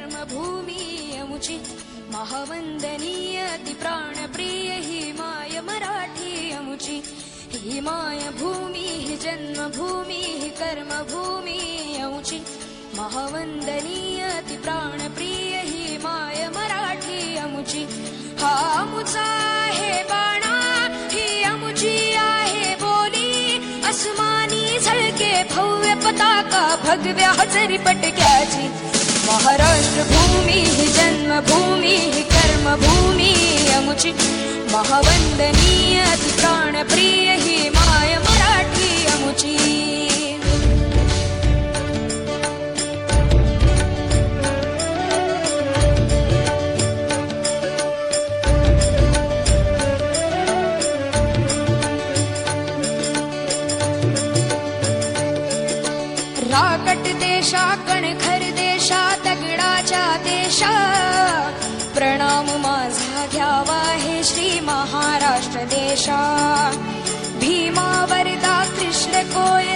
कर्मभूमी अमुची महावंदनीय अति प्राणप्रिय ही माय मराठी अमुची ही माय भूमी ही जन्मभूमी ही कर्मभूमी अमुची महावंदनीय अति प्राणप्रिय ही माय मराठी अमुची हा अमुचा आहे बाणा ही अमुची आहे बोली अस्मानी झळके भव्य पताका भगव्या हजरी पटक्याची महाराष्ट्र भूमी ही जन्मभूमी ही कर्मभूमी अमुची महावंदनीय अति प्राणप्रिय ही माय मराठी अमुची राकट देशा कणखर देशा दगडाच्या देशा प्रणाम माझा घ्यावा हे श्री महाराष्ट्र देशा भीमा वरदा कृष्ण कोय